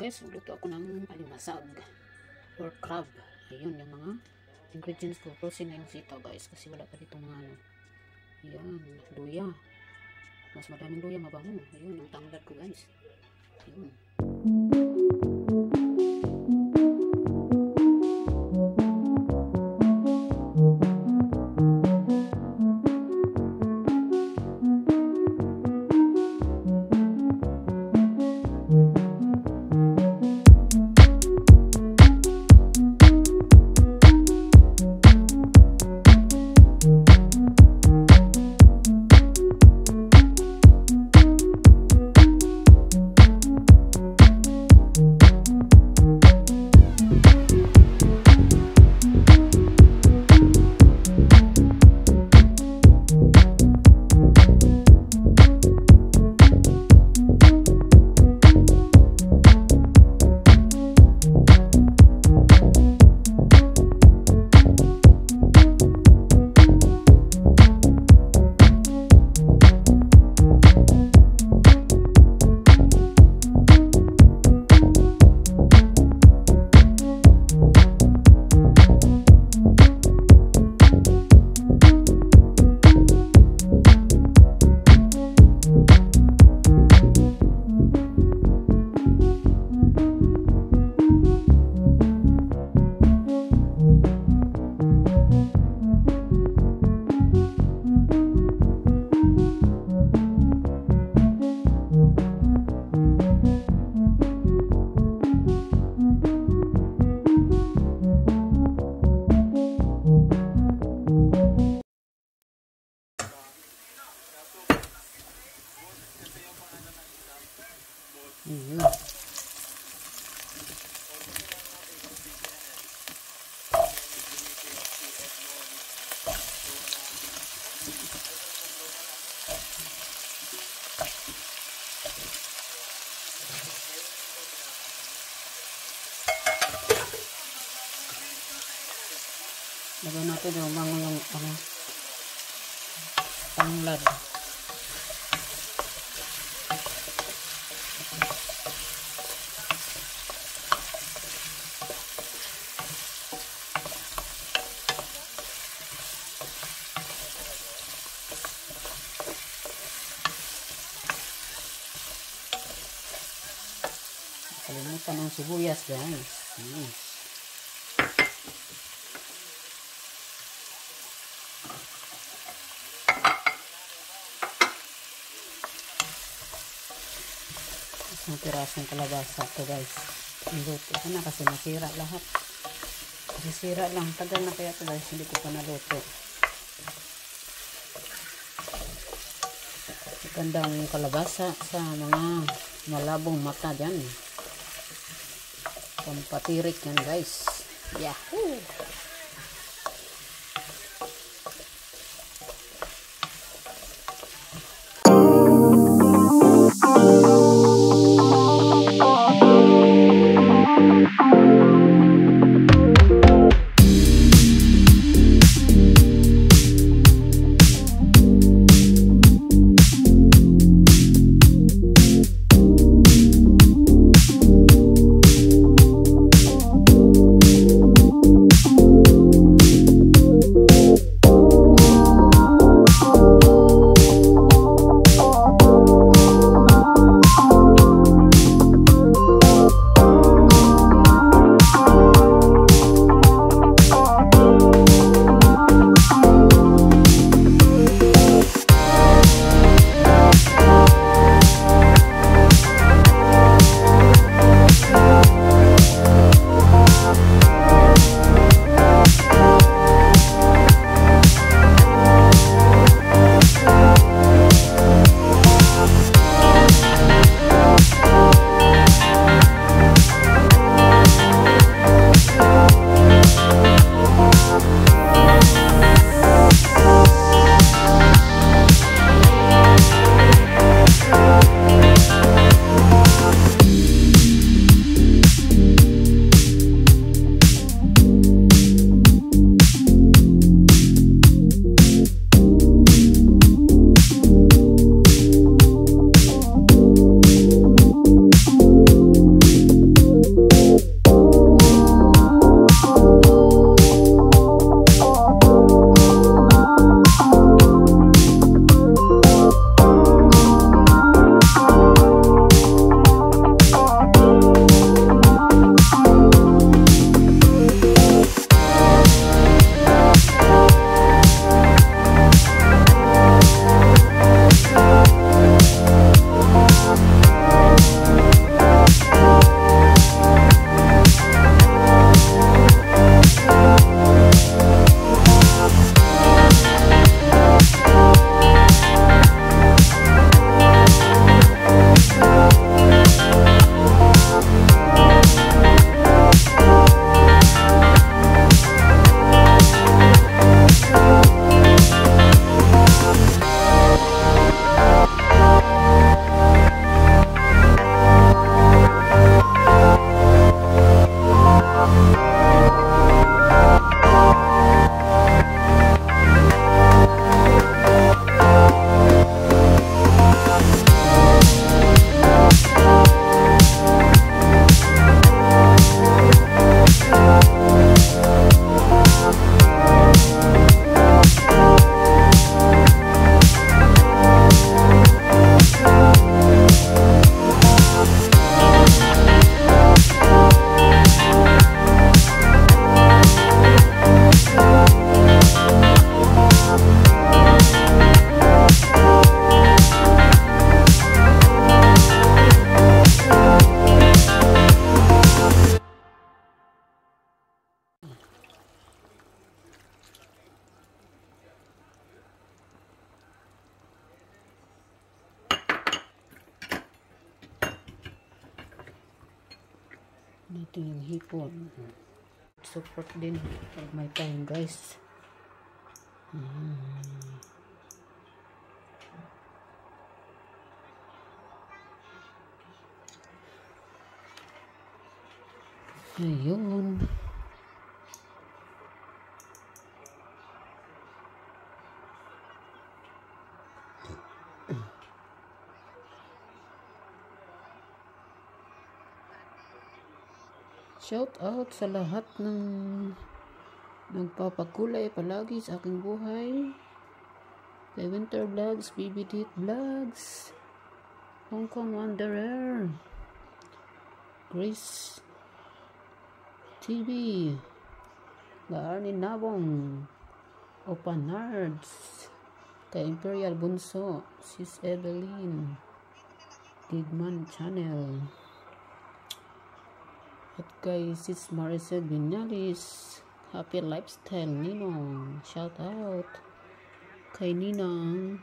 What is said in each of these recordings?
guys, luto ako ng alimasag or crab. Ayun yung mga ingredients ko. Frozen na yung sitaw guys kasi wala pa dito mga ano. Ayan, luya. Mas madaming luya, mabango. Ayun, ang tanglad ko guys. Ayun. Lagyan natin yung mga tanglad. Kalimutan ng sibuyas guys. Isang pirasong kalabasa to guys. Niluto ko na kasi nasira lahat. Nasira lang. Tagal na kaya to guys. Hindi ko pa naluto. Gandang kalabasa sa mga malabong mata dyan. Pampatirik yan guys. Yahoo! natin yung hipon. Support din pag may time guys. Ayun. Shout out sa lahat ng nagpapakulay palagi sa aking buhay. Kay Winter Vlogs, BBD Vlogs, Hong Kong Wanderer, Grace TV, Gaarni Nabong, Open Nerds, kay Imperial Bunso, Sis Evelyn, Gigman Channel, at kay Sis Maricel Vinales, Happy Lifestyle Ninong, shout out kay Ninang.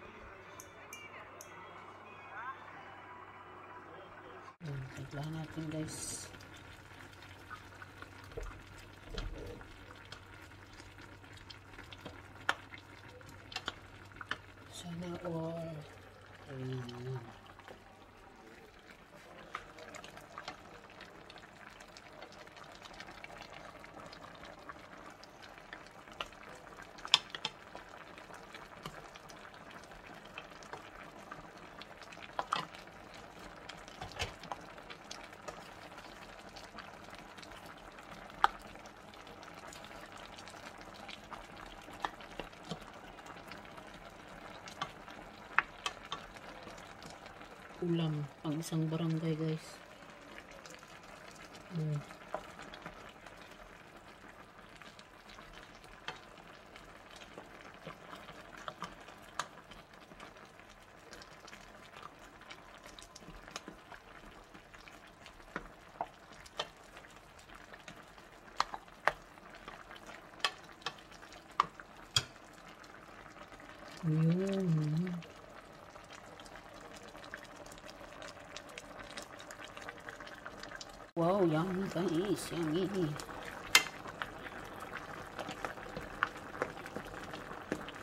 Tiglahan natin guys. Sana all. Ayan. Ulam pang isang barangay guys. Ayun. Wow, yummy guys, yummy.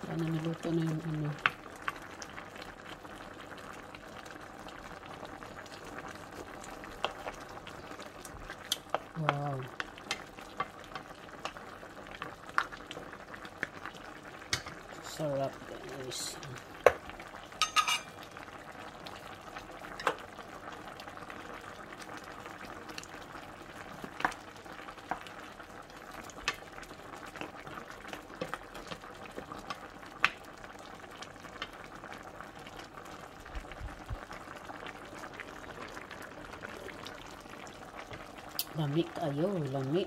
Sana niluto na yung ano. Wow. Sarap guys. Lami kayo, lami.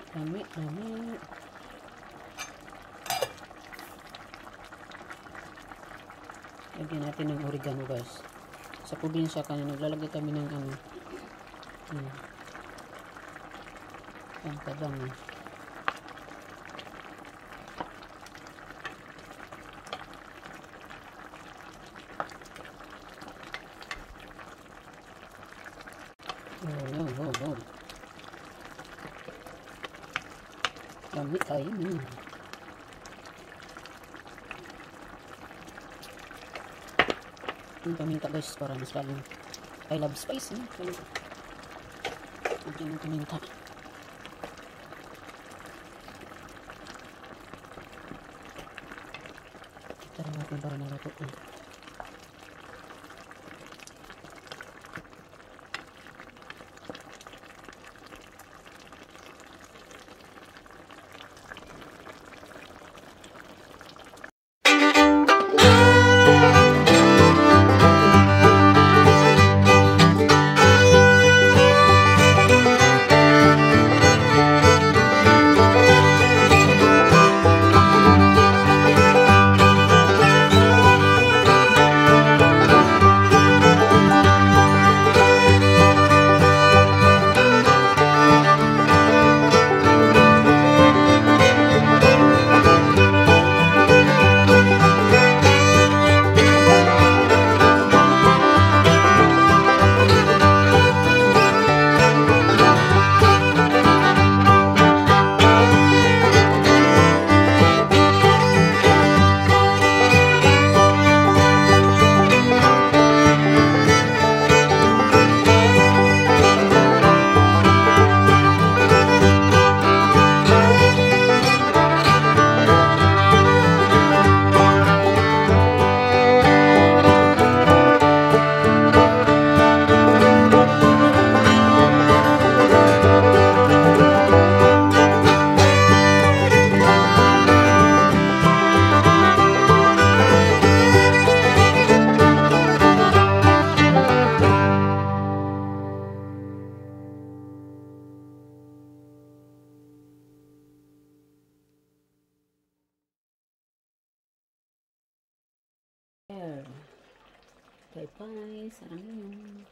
Lagyan natin ng oregano guys. Sa probinsya kanina naglalagay kami ng ano. Ang kadang. Oh. Lami kayo. Yung paminta guys para mas lalong I love spice lagyan ng paminta. Tara natin para naluto Bye-bye. Sarang yun.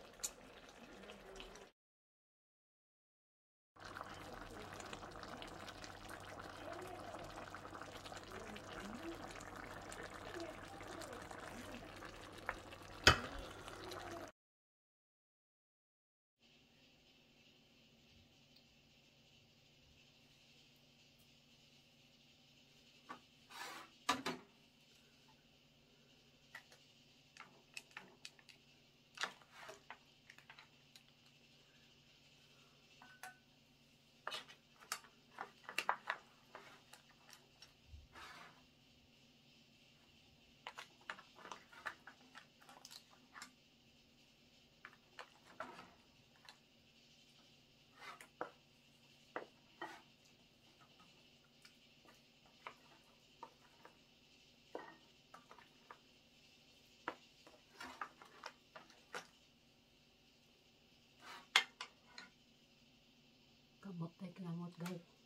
Kabak tayo kinamot guys.